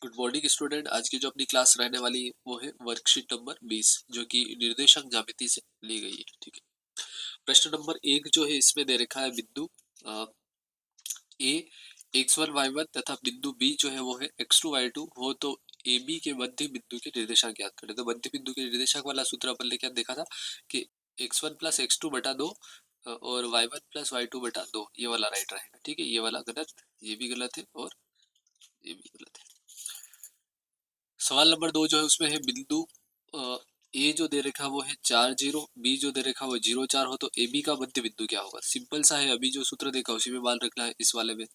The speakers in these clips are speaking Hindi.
Good morning student. आज की जो अपनी क्लास रहने वाली है वो है वर्कशीट नंबर 20 जो कि निर्देशांक ज्यामिति से ली गई है। ठीक है। प्रश्न नंबर 1 जो है इसमें दे रखा है बिंदु ए x1 y1 तथा बिंदु बी जो है वो है x2 y2 हो तो ए बी के मध्य बिंदु के निर्देशांक ज्ञात करें। तो मध्य बिंदु के निर्देशांक वाला सूत्र अपन ने क्या देखा था कि x1 प्लस x2 बटा 2 और y1 प्लस y2 बटा 2 ये वाला राइट रहेगा। ठीक है, ये वाला गलत, ये भी गलत है और ये भी गलत है। सवाल नंबर 2 जो है उसमें है बिंदु ए जो दे रखा वो है 4 0, बी जो दे रखा वो 0 4 हो तो ए बी का मध्य बिंदु क्या होगा। सिंपल सा है, अभी जो सूत्र देखा उसी में मान रखना है इस वाले में।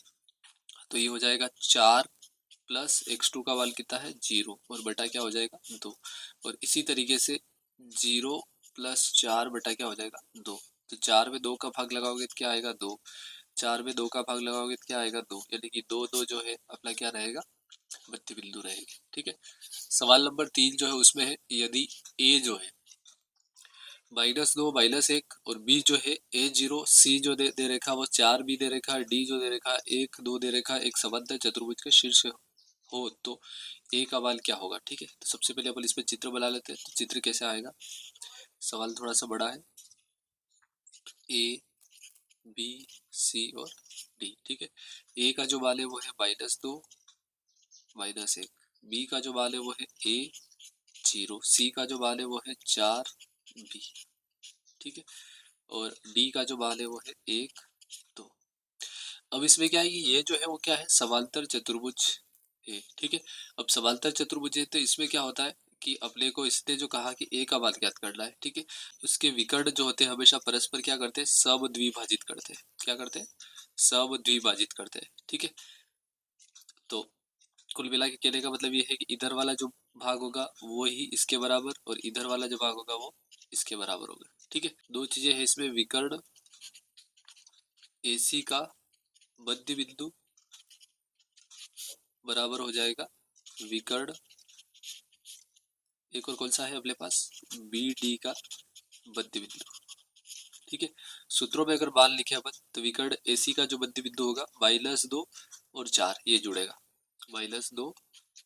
तो ये हो जाएगा 4 प्लस x2 का मान कितना है 0 और बटा क्या हो जाएगा 2। और इसी तरीके से 0 प्लस 4 बटा क्या हो जाएगा 2। तो 4 में 2 का भाग लगाओगे तो क्या आएगा 2, 4 में 2 का भाग लगाओगे तो क्या आएगा 2, यानी कि 2 2 जो है अपना क्या रहेगा मध्य बिंदु रहेगी। ठीक है। सवाल नंबर 3 जो है उसमें है यदि ए जो है -2 -1 और बी जो है a0 सी जो दे रखा वो 4 बी दे रखा है, डी जो दे रखा 1 2 दे रखा एक समांतर चतुर्भुज के शीर्ष हो तो ए का मान क्या होगा। ठीक है, तो सबसे पहले अपन इसमें चित्र बना लेते हैं। तो चित्र कैसे आएगा, सवाल थोड़ा सा बड़ा है, ए बी सी और डी। ठीक है, ए का जो मान है वो है -2 -1, बी का जो मान है वो है a0, सी का जो मान है वो है 4 बी। ठीक है, और डी का जो मान है वो है 1 2। अब इसमें क्या है कि ये जो है वो क्या है समांतर चतुर्भुज है। ठीक है, अब समांतर चतुर्भुज है तो इसमें क्या होता है कि अपने को इसने जो कहा कि ए का मान ज्ञात करना है। ठीक है, उसके विकर्ण जो होते हैं हमेशा परस्पर क्या करते हैं, समद्विभाजित करते हैं। क्या करते हैं, समद्विभाजित करते हैं। ठीक है, तो कुल मिला के कहने का मतलब ये है कि इधर वाला जो भाग होगा वो ही इसके बराबर और इधर वाला जो भाग होगा वो इसके बराबर होगा। ठीक है, दो चीजें हैं इसमें, विकर्ण AC का मध्य बिंदु बराबर हो जाएगा विकर्ण, एक और कौन सा है अपने पास, BD का मध्य बिंदु। ठीक है, सूत्रों में अगर मान लिखे अपन तो विकर्ण AC का जो मध्य बिंदु होगा -2 और 4 ये जुड़ेगा, -2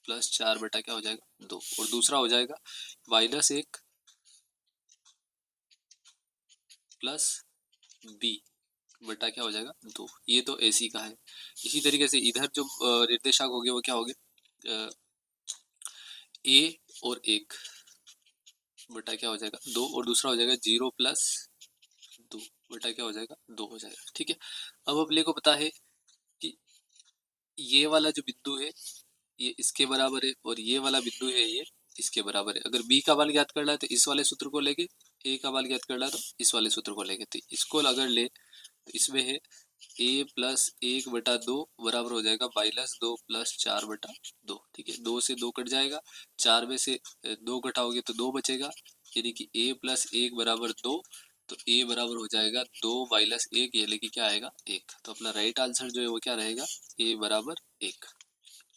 प्लस 4 बटा क्या हो जाएगा 2, और दूसरा हो जाएगा -1 प्लस B बटा क्या हो जाएगा 2, ये तो AC का है। इसी तरीके से इधर जो निर्देशांक हो गए वो क्या हो गए, A और 1 बटा क्या हो जाएगा 2, और दूसरा हो जाएगा 0 प्लस 2 बटा क्या हो जाएगा 2 हो जाएगा। ठीक है, अब अपने को पता है कि ये वाला जो बिंदु है ये इसके बराबर है और ये वाला बिंदु है ये इसके बराबर है। अगर B का मान ज्ञात करना है तो इस वाले सूत्र को लेके, A का मान ज्ञात करना है तो इस वाले सूत्र को लेके, तो इसको अगर ले तो इसमें है a प्लस 1 बटा 2 बराबर हो जाएगा -2 प्लस 4 बटा 2। ठीक है, 2 से 2 कट जाएगा, 4 में से 2 घटाओगे तो 2 बचेगा, यानी कि a प्लस 1 बराबर 2। तो a बराबर हो जाएगा 2 माइनस 1, यानी कि क्या आएगा 1। तो अपना राइट आंसर जो है वो क्या रहेगा, a बराबर 1,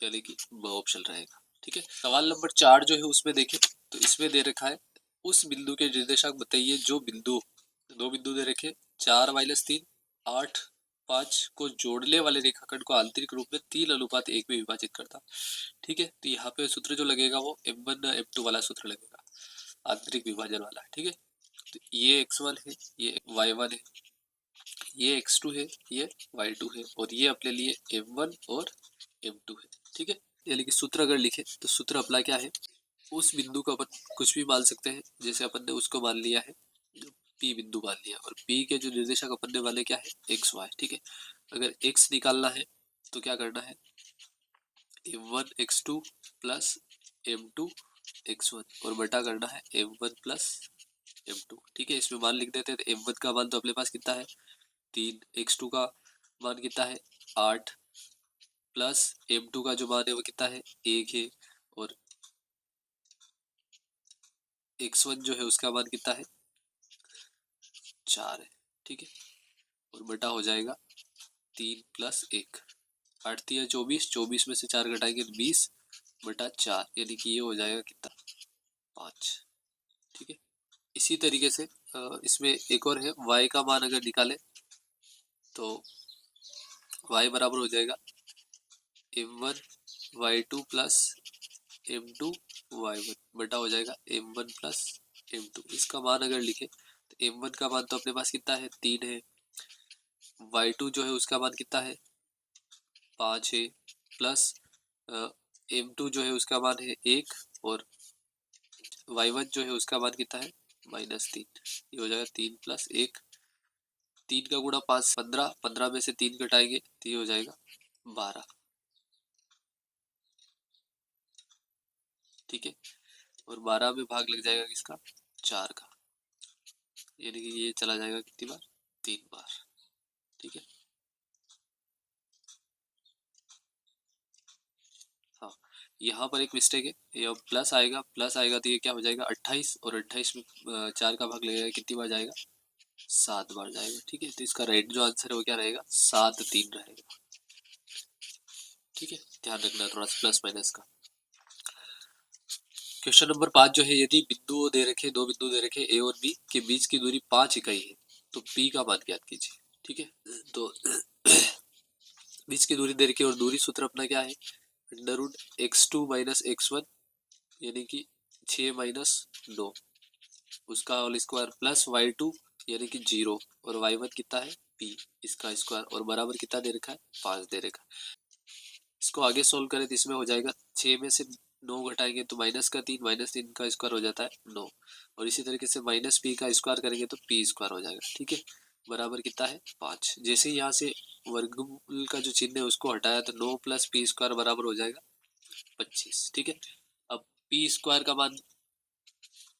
यानी कि ऑप्शन रहेगा। ठीक है, सवाल नंबर 4 जो है उसमें देखें तो इसमें दे रखा है उस बिंदु के निर्देशांक बताइए जो बिंदु, दो बिंदु दे रखे 4-3 8 5 को जोड़ने वाले रेखाखंड को आंतरिक रूप में 3:1 में विभाजित करता। ठीक है, तो यहाँ पे सूत्र जो लगेगा वो M1 M2 वाला सूत्र लगेगा, आंतरिक विभाजन वाला। ठीक है, तो ये x1 है, ये y1 है, ये x2 है, ये y2 है, और ये अपने लिए M1 और M2 है। ठीक है, यानी कि सूत्र अगर लिखे तो सूत्र अपना क्या है, उस बिंदु को अपन कुछ भी मान सकते हैं, जैसे अपन ने उसको मान लिया है P बिंदु मान लिया, और P के जो निर्देशक अपन ने वाले क्या है XY। ठीक है, अगर x निकालना है तो क्या करना है, M1 x2 plus M2 x1 और बटा करना है M1 प्लस M2। ठीक है, इसमें मान लिख देते हैं, तो M1 का मान तो अपने पास कितना है 3, x2 का मान कितना है 8 प्लस M2 का जो मान है वो कितना है 1 है, और x1 जो है उसका मान कितना है 4 है। ठीक है, और बटा हो जाएगा 3 प्लस 1, 8 3 24, 24 में से 4 घटाएंगे तो 20 बटा 4, यानी कि ये हो जाएगा कितना 5। ठीक है, इसी तरीके से इसमें एक और है, y का मान अगर निकाले तो y बराबर हो जाएगा M1 y2 plus m2 y1 बटा हो जाएगा m1 प्लस m2। इसका मान अगर लिखे तो m1 का मान तो अपने पास कितना है 3 है, y2 जो है उसका मान कितना है 5 है, प्लस m2 जो है उसका मान है 1 और y1 जो है उसका मान कितना है -3। ये हो जाएगा 3 प्लस 1, 3 का गुणा 5 15, 15 में से 3 घटाएंगे तो ये हो जाएगा 12। ठीक है, और 12 में भाग लग जाएगा किसका 4 का, यानी कि ये चला जाएगा कितनी बार 3 बार। ठीक है, हाँ यहाँ पर एक मिस्टेक है, ये प्लस आएगा, प्लस आएगा तो ये क्या हो जाएगा 28, और 28 में 4 का भाग लगेगा कितनी बार जाएगा 7 बार जाएगा। ठीक है, तो इसका राइट जो आंसर है वो क्या रहेगा 7 3 रहेगा। ठीक है, ध्यान रखना थोड़ा सा प्लस माइनस का। क्वेश्चन नंबर 5 जो है, यदि बिंदुओं दे रखे, दो बिंदु दे रखे ए और बी के बीच की दूरी 5 इकाई है तो पी का मान ज्ञात कीजिए। ठीक है, तो बीच की दूरी दे रखी और दूरी सूत्र अपना क्या है √x2 माइनस x1 यानी कि 6 माइनस 9 उसका होल स्क्वायर प्लस y2 यानी कि 0 और y1 कितना है p इसका स्क्वायर और बराबर कितना दे रखा है 5 दे रखा है। इसको आगे सोल्व करें तो इसमें हो जाएगा 6 में से 9 घटाएंगे तो -3, -3 का स्क्वायर हो जाता है 9, और इसी तरीके से -p का स्क्वायर करेंगे तो p स्क्वायर हो जाएगा। ठीक है, बराबर कितना है 5। जैसे ही यहाँ से वर्गमूल का जो चिन्ह है उसको हटाया तो 9 प्लस p स्क्वायर बराबर हो जाएगा 25। ठीक है, अब p स्क्वायर का मान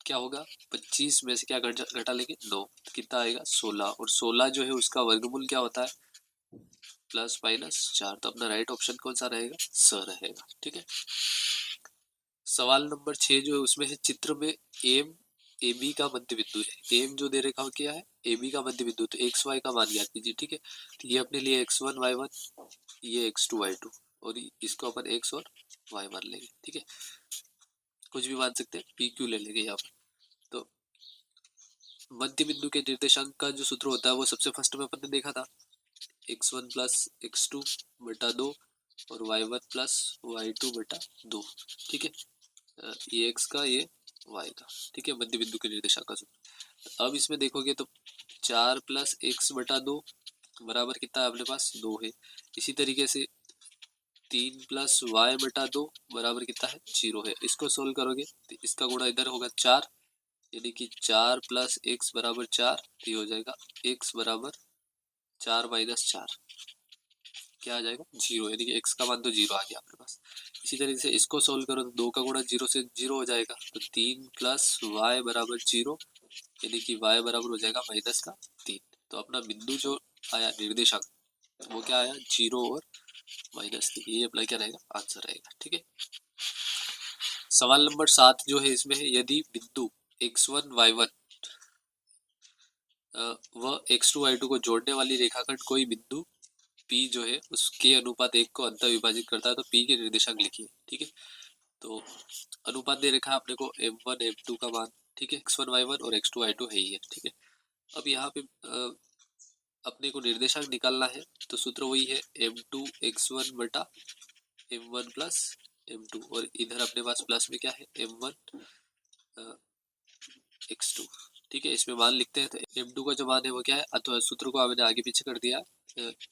क्या होगा 25 में से क्या घटा लेंगे 9 तो कितना आएगा 16, और 16 जो है उसका वर्गमूल क्या होता है +/4, तो अपना राइट ऑप्शन कौन सा रहेगा स रहेगा। ठीक है, सवाल नंबर 6 जो है उसमें है चित्र में एम ए बी का मध्य बिंदु है। एम जो दे रखा हो क्या है ए बी का मध्य बिंदु, तो एक्स वाई का मान ज्ञात कीजिए। ठीक है, तो ये अपने लिए x1 y1, ये x2 y2, और इसको अपन x और y मान लेंगे। ठीक है, कुछ भी मान सकते हैं, पी क्यू ले लेंगे यहाँ पर। तो मध्य बिंदु के निर्देशांक का जो सूत्र होता है वो सबसे फर्स्ट में अपन ने देखा था x1 प्लस x2 बटा 2 और y1 प्लस y2 बटा 2। ठीक है, ये x का ये y का। ठीक है, मध्य बिंदु के निर्देशांक का सूत्र। अब इसमें देखोगे तो 4 प्लस x बटा 2 बराबर कितना है अपने पास 2 है। इसी तरीके से 3 प्लस y बटा 2 बराबर कितना है 0 है। इसको सोल्व करोगे तो इसका गुणा इधर होगा 4, यानी कि 4 प्लस x बराबर 4, ये हो जाएगा x बराबर 4 माइनस 4, क्या आ जाएगा 0, यानी कि x का मान तो 0 आ गया आपके पास। इसी तरीके से इसको सोल्व करो तो 2 का गुणा 0 से 0 हो जाएगा, तो 3 प्लस y बराबर 0, यानी कि y बराबर हो जाएगा -3। तो अपना बिंदु जो आया निर्देशांक वो क्या आया 0 और -3, ये अपना क्या रहेगा आंसर रहेगा। ठीक है, सवाल नंबर 7 जो है इसमें है यदि बिंदु x1 y1 व x2 y2 को जोड़ने वाली रेखाखंड कोई बिंदु P जो है उसके अनुपात 1 को अंतर विभाजित करता है तो P के निर्देशांक लिखिए। ठीक है, तो अनुपात दे रखा है अपने को m1 m2 का मान। ठीक है, x1 y1 और x2 y2 है ही है। ठीक है, अब यहाँ पे अपने को निर्देशांक निकालना है तो सूत्र वही है m2 x1 बटा m1 प्लस m2, और इधर अपने पास प्लस में क्या है m1 x2। ठीक है, इसमें मान लिखते हैं तो m2 का जो मान है वो क्या है, अथवा सूत्र को हमने आगे पीछे कर दिया,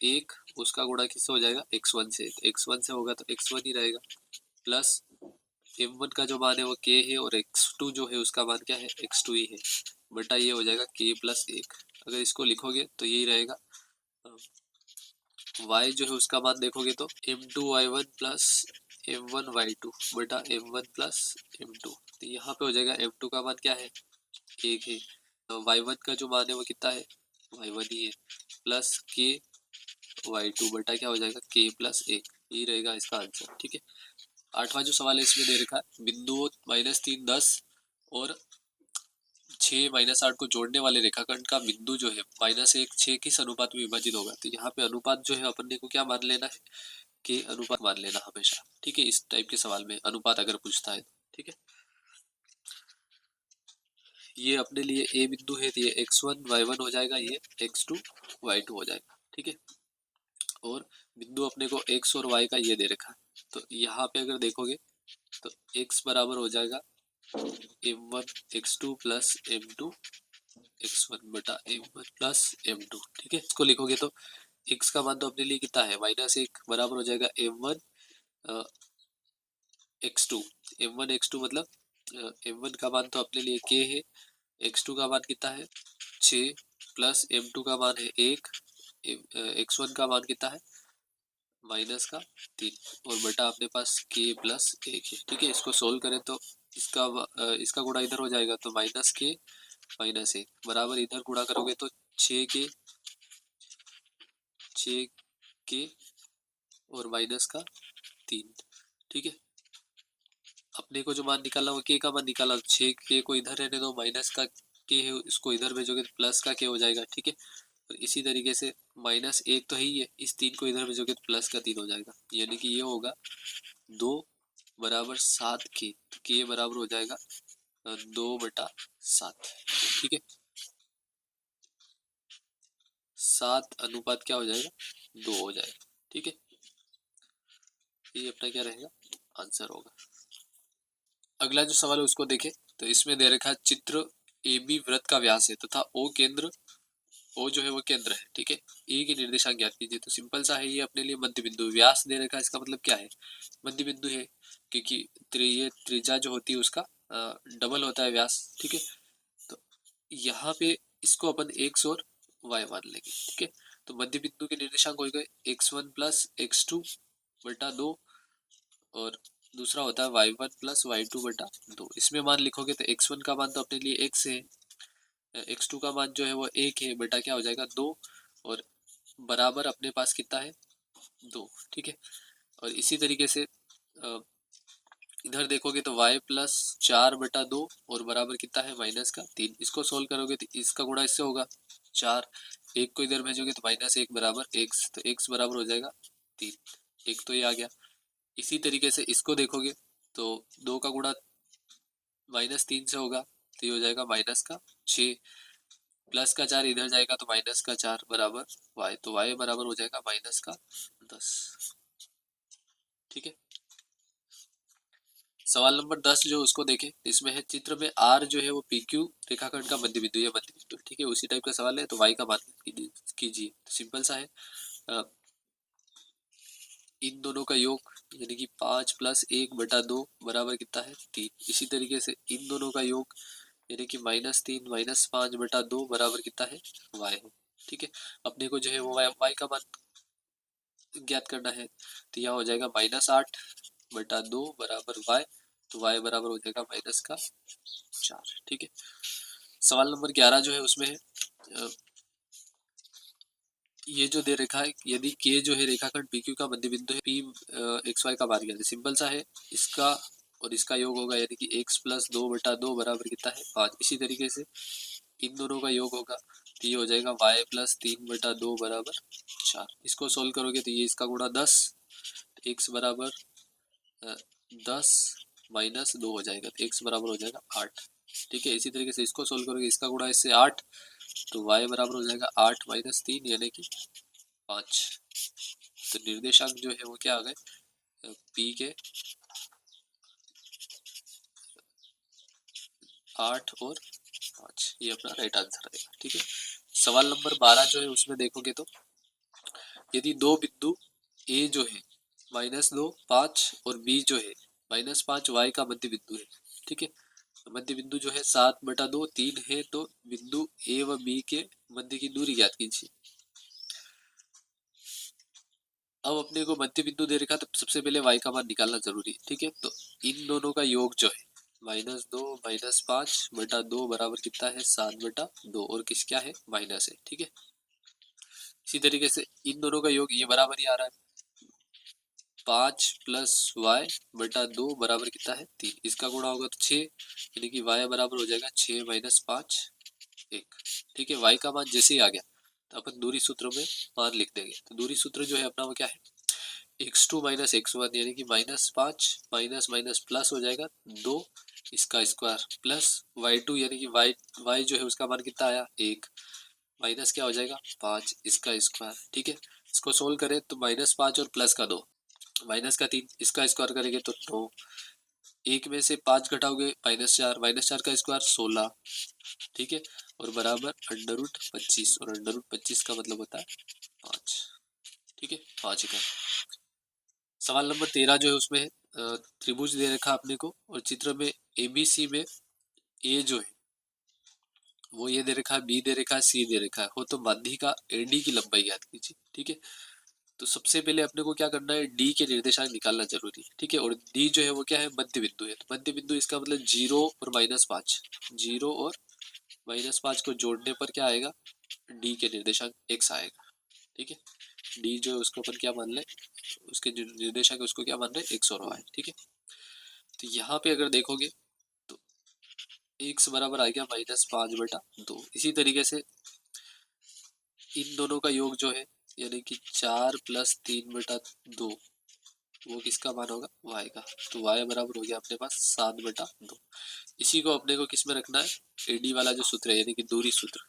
एक उसका गुणा किससे हो जाएगा x1 से, तो x1 से होगा तो x1 ही रहेगा, प्लस m1 का जो मान है वो k है और x2 जो है उसका मान क्या है x2 ही है, बटा ये हो जाएगा k प्लस 1। अगर इसको लिखोगे तो यही रहेगा। y जो है उसका मान देखोगे तो m2 y1 plus m1 y2 बटा m1 प्लस m2, तो यहाँ पे हो जाएगा m2 का मान क्या है 1 है, y1 का जो मान है वो कितना है y1 ही है, प्लस k y2 बटा क्या हो जाएगा k प्लस 1, यही रहेगा इसका आंसर। ठीक है, 8वां जो सवाल है इसमें दे रखा है बिंदुओं -3 10 और 6 -8 को जोड़ने वाले रेखाखंड का बिंदु जो है -1 6 किस अनुपात में विभाजित होगा। तो यहाँ पे अनुपात जो है अपन को क्या मान लेना है के अनुपात मान लेना हमेशा। ठीक है, इस टाइप के सवाल में अनुपात अगर पूछता है। ठीक है, ये अपने लिए ए बिंदु है तो ये x1 y1 हो जाएगा, ये x2 y2 हो जाएगा। ठीक है, और बिंदु अपने को x और y का ये दे रखा है, तो यहाँ पे अगर देखोगे तो x बराबर हो जाएगा m1 x2 plus m2 x1 बटा m1 प्लस m2। ठीक है, इसको लिखोगे तो x का मान तो अपने लिए कितना है -1 बराबर हो जाएगा m1 x2। m1 x2 मतलब m1 का मान तो अपने लिए k है, x2 का मान कितना है 6 प्लस m2 का मान है 1, x1 का मान कितना है -3 और बटा अपने पास k प्लस 1 है। ठीक है, इसको सोल्व करें तो इसका गुणा इधर हो जाएगा तो -k -1 बराबर इधर गुणा करोगे तो 6k और -3। ठीक है, अपने को जो मान निकाला वो k का मान निकाला, 6k को इधर रहने दो, माइनस का k है इसको इधर भेजोगे तो प्लस का k हो जाएगा। ठीक है, और इसी तरीके से -1 तो है ही है, इस 3 को इधर भेजोगे तो प्लस का 3 हो जाएगा, यानी कि ये होगा 2 बराबर 7k, तो k बराबर हो जाएगा 2/7। ठीक है, 7 अनुपात क्या हो जाएगा 2 हो जाएगा। ठीक है, ये अपना क्या रहेगा आंसर होगा। अगला जो सवाल है उसको देखें तो इसमें दे रखा है चित्र AB वृत्त का व्यास है तथा O जो है वो केंद्र है। ठीक है, ए की निर्देशांक ज्ञात कीजिए, तो सिंपल सा है, ये अपने लिए मध्य बिंदु व्यास दे रखा है, इसका मतलब क्या है मध्य बिंदु है, क्योंकि ये त्रिज्या जो होती है उसका डबल होता है व्यास। ठीक है, तो यहाँ पे इसको अपन x और y मान लेंगे। ठीक है, तो मध्य बिंदु के निर्देशांक हो गए x1 प्लस x2 बटा 2 और दूसरा होता है y1 प्लस y2 बटा 2। इसमें मान लिखोगे तो x1 का मान तो अपने लिए x है, x2 का मान जो है वो 1 है, बटा क्या हो जाएगा 2 और बराबर अपने पास कितना है 2। ठीक है, और इसी तरीके से इधर देखोगे तो y प्लस 4/2 और बराबर कितना है -3। इसको सोल्व करोगे तो इसका गुणा इससे होगा 4, एक को इधर भेजोगे तो -1 बराबर x, तो x बराबर हो जाएगा 3, एक तो ये आ गया। इसी तरीके से इसको देखोगे तो 2 का गुणा -3 से होगा तो ये हो जाएगा -6, प्लस का 4 इधर जाएगा तो -4 बराबर y, तो y बराबर हो जाएगा -10। ठीक है, सवाल नंबर 10 जो उसको देखें, इसमें है चित्र में r जो है वो PQ रेखाखंड का मध्य बिंदु, ये मध्य बिंदु। ठीक है, उसी टाइप का सवाल है, तो y का मान कीजिए, तो सिंपल सा है, इन दोनों का योग यानी कि 5 प्लस 1/2 बराबर कितना है 3। इसी तरीके से इन दोनों का योग यानी कि -3 -5/2 बराबर कितना है y है। ठीक है, अपने को जो है वो y का मान ज्ञात करना है, तो यहाँ हो जाएगा -8/2 बराबर y, तो y बराबर हो जाएगा -4। ठीक है, सवाल नंबर 11 जो है उसमें है ये जो दे रखा है, यदि k जो है रेखाखंड PQ का मध्य बिंदु है, p xy का मान ज्ञात है। सिंपल सा है, इसका और इसका योग होगा यानी कि x प्लस 2/2 बराबर कितना है 5। इसी तरीके से इन दोनों का योग होगा तो ये हो जाएगा y प्लस 3/2 बराबर 4। इसको सोल्व करोगे तो ये इसका गुणा 10, x बराबर 10 -2 हो जाएगा, तो x बराबर हो जाएगा 8। ठीक है, इसी तरीके से इसको सोल्व करोगे, इसका गुणा इससे 8, तो y बराबर हो जाएगा 8 -3 यानी कि 5। तो निर्देशांक जो है वो क्या आ गए p के 8 और 5, ये अपना राइट आंसर रहेगा। ठीक है, सवाल नंबर 12 जो है उसमें देखोगे तो यदि दो बिंदु a जो है -2 5 और b जो है -5 y का मध्य बिंदु है। ठीक है, तो मध्य बिंदु जो है 7/2 3 है, तो बिंदु a व b के मध्य की दूरी ज्ञात कीजिए। अब अपने को मध्य बिंदु दे रखा तो सबसे पहले y का मान निकालना जरूरी है। ठीक है, तो इन दोनों का योग जो है -2 -5/2 बराबर कितना है 7/2 और किस क्या है माइनस है। ठीक है, इसी तरीके से इन दोनों का योग ये बराबर ही आ रहा है 5 प्लस y/2 बराबर कितना है 3। इसका गुणा होगा तो 6 यानी कि y बराबर हो जाएगा 6 -5 1। ठीक है, y का मान जैसे ही आ गया तो अपन दूरी सूत्र में मान लिख देंगे, तो दूरी सूत्र जो है अपना वो क्या है x2 - x1 यानी कि -5 माइनस माइनस प्लस हो जाएगा 2 इसका स्क्वायर प्लस y2 यानी कि y जो है उसका मान कितना आया 1 माइनस क्या हो जाएगा 5 इसका स्क्वायर। ठीक है, इसको सोल्व करें तो -5 और +2, -3, इसका स्क्वायर करेंगे तो 9, एक में से 5 घटाओगे -4, -4 का स्क्वायर 16, ठीक है, और बराबर √25, और √25 का मतलब होता है 5, ठीक है, 5 का। सवाल नंबर 13 जो है उसमें त्रिभुज दे रखा आपने को, और चित्र में ABC में ए जो है वो ये दे रखा है, बी दे रखा है, सी दे रखा है, हो तो माध्यिका का एडी की लंबाई याद कीजिए, ठीक है। तो सबसे पहले अपने को क्या करना है, डी के निर्देशांक निकालना जरूरी है, ठीक है, और डी जो है वो क्या है, मध्य बिंदु है, तो मध्य बिंदु इसका मतलब 0 और -5, 0 और -5 को जोड़ने पर क्या आएगा, डी के निर्देशांक x आएगा, ठीक है। डी जो है उसको अपन क्या मान ले, उसके जो निर्देशांक है उसको क्या मान रहे, x और y, ठीक है। तो यहाँ पे अगर देखोगे तो x बराबर आ गया -5/2। इसी तरीके से इन दोनों का योग जो है यानी कि 4 + 3/2 वो किसका मान होगा, y का, तो y बराबर हो गया अपने पास 7/2। इसी को अपने को किस में रखना है, एडी वाला जो सूत्र है यानी कि दूरी सूत्र,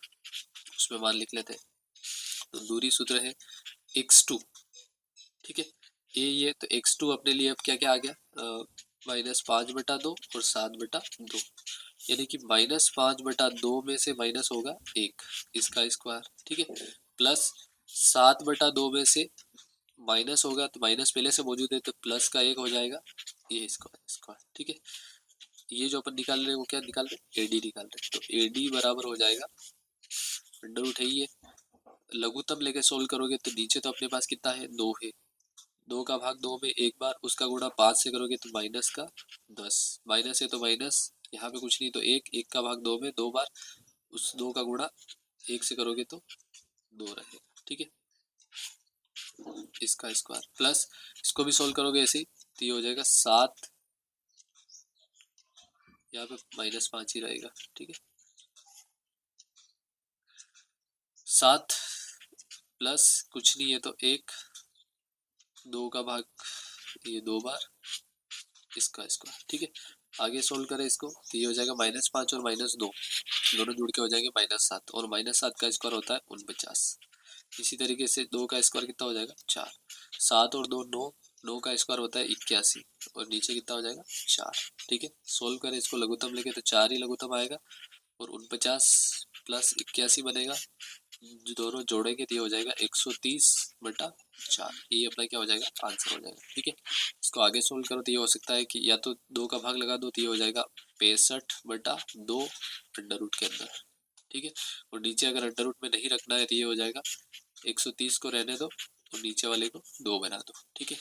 उसमें मान लिख लेते हैं। तो दूरी सूत्र है x2, ठीक है, ये तो x2 अपने लिए अब क्या क्या आ गया, -5/2 और 7/2, यानी कि -5/2 में से माइनस होगा 1, इसका स्क्वायर, ठीक है, प्लस 7/2 में से माइनस होगा तो माइनस पहले से मौजूद है तो प्लस का 1 हो जाएगा, ये स्क्वायर, ठीक है। ये जो अपन निकाल रहे हैं वो क्या निकाल रहे हैं, एडी निकाल रहे हैं, तो एडी बराबर हो जाएगा अंडर रूट है, ये लघुत्तम लेके सोल्व करोगे तो नीचे तो अपने पास कितना है, 2 है, 2 का भाग 2 में एक बार, उसका गुणा 5 से करोगे तो -10, माइनस है तो माइनस, यहाँ पे कुछ नहीं तो 1, 1 का भाग 2 में 2 बार, उस 2 का गुणा 1 से करोगे तो 2 रहेगा, ठीक है, इसका स्क्वायर, प्लस इसको भी सोल्व करोगे ऐसे ही तो ये हो जाएगा 7, यहाँ पे -5 ही रहेगा, ठीक है, 7 प्लस कुछ नहीं है तो 1, 2 का भाग ये 2 बार, इसका स्क्वायर, ठीक है। आगे सोल्व करें इसको तो ये हो जाएगा -5 और -2 दोनों जुड़ के हो जाएंगे -7, और -7 का स्क्वायर होता है 49। इसी तरीके से 2 का स्क्वायर कितना हो जाएगा, 4, 7 और 2 9, 9 का स्क्वायर होता है 81, और नीचे कितना हो जाएगा 4, ठीक है। सोल्व करें इसको लघुत्तम लेके तो 4 ही लघुत्तम आएगा, और 49 + 81 बनेगा, जो दोनों जोड़ेंगे तो ये हो जाएगा 130/4, ये अपना क्या हो जाएगा, आंसर हो जाएगा, ठीक है। इसको आगे सोल्व करो तो ये हो सकता है कि या तो 2 का भाग लगा दो तो ये हो जाएगा 65/2 अंडर रूट के अंदर, ठीक है, और नीचे अगर अंडर रूट में नहीं रखना है तो ये हो जाएगा 130 को रहने दो और नीचे वाले को 2 बना दो, ठीक है।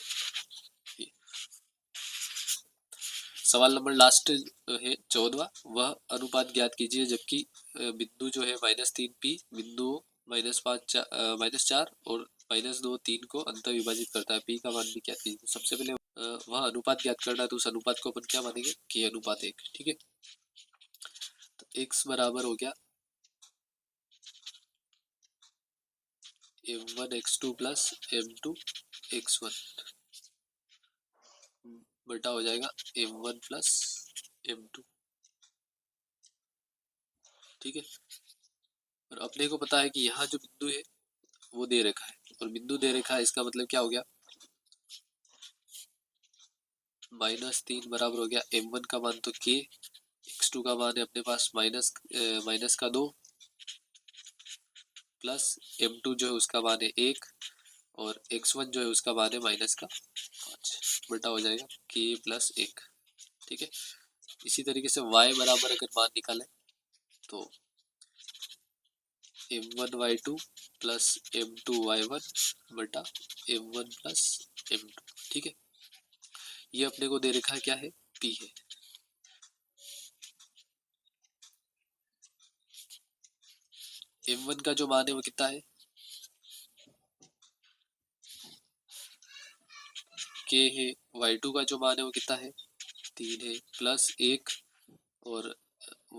सवाल नंबर लास्ट है 14वां, वह अनुपात ज्ञात कीजिए जबकि बिंदु जो है -3p बिंदु -4 और -2 3 को अंत विभाजित करता है, p का मान भी ज्ञात कीजिए। सबसे पहले वह अनुपात ज्ञात करना है तो उस अनुपात को अपन क्या मानेंगे, k अनुपात 1, ठीक है। तो x बराबर हो गया m1 x2 + m2 x1 बटा हो जाएगा m1 + m2, ठीक है। और अपने को पता है कि यहाँ जो बिंदु है वो दे रखा है, और बिंदु दे रखा है इसका मतलब क्या हो गया, -3 बराबर हो गया m1 का मान तो k, x2 का मान है अपने पास माइनस का 2 प्लस m2 जो है उसका मान है 1, और x1 जो है उसका मान है -5 बटा हो जाएगा k + 1, ठीक है। इसी तरीके से y बराबर अगर मान निकालें तो m1 y2 + m2 y1 बटा m1 + m2, ठीक है। ये अपने को दे रखा है क्या है, p है। m1 का जो मान है वो कितना है, k है, y2 का जो मान है वो कितना है, 3 है, प्लस 1, और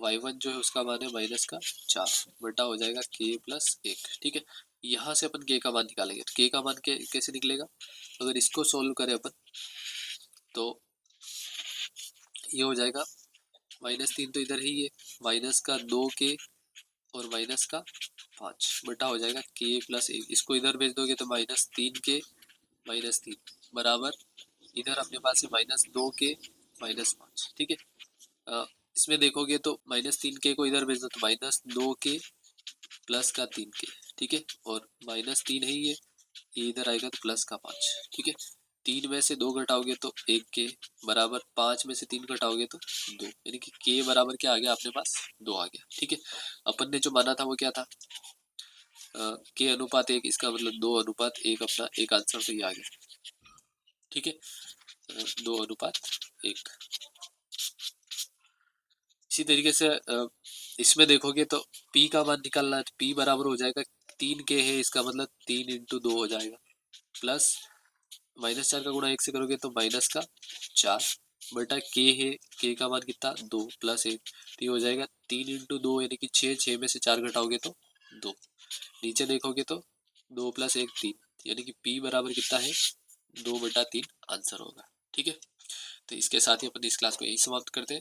y1 जो है उसका मान है -4 बटा हो जाएगा k + 1, ठीक है। यहाँ से अपन k का मान निकालेंगे, तो k का मान कैसे निकलेगा, अगर इसको सोल्व करें अपन तो ये हो जाएगा -3 तो इधर ही है, -2k और -5 -5 बटा हो जाएगा k प्लस 1। इसको इधर भेज दोगे तो -3k -3 बराबर इधर अपने पास है -2k -5। ठीक है, इसमें देखोगे तो -3k को इधर भेज दो तो -2k प्लस का 3k। ठीक है, और -3 है ये इधर आएगा तो प्लस का 5। ठीक है, 3 में से 2 घटाओगे तो 1k बराबर 5 में से 3 घटाओगे तो 2, यानी कि k बराबर क्या आ गया अपने पास 2 आ गया। ठीक है, अपन ने जो माना था वो क्या था, k अनुपात 1, इसका मतलब 2 अनुपात 1 अपना एक आंसर तो ये आ गया। ठीक है, 2 अनुपात 1। इसी तरीके से इसमें देखोगे तो p का मान निकालना है तो p बराबर हो जाएगा 3k है, इसका मतलब 3 इंटू 2 हो जाएगा, प्लस -4 का गुणा 1 से करोगे तो -4 बटा k है, k का मान कितना 2 प्लस 1 तो ये हो जाएगा 3 इंटू 2 यानी कि 6, 6 में से 4 घटाओगे तो 2। नीचे देखोगे तो 2 प्लस 1 3, यानी कि p बराबर कितना है 2 बटा 3 आंसर होगा। ठीक है, तो इसके साथ ही अपन इस क्लास को यही समाप्त करते हैं।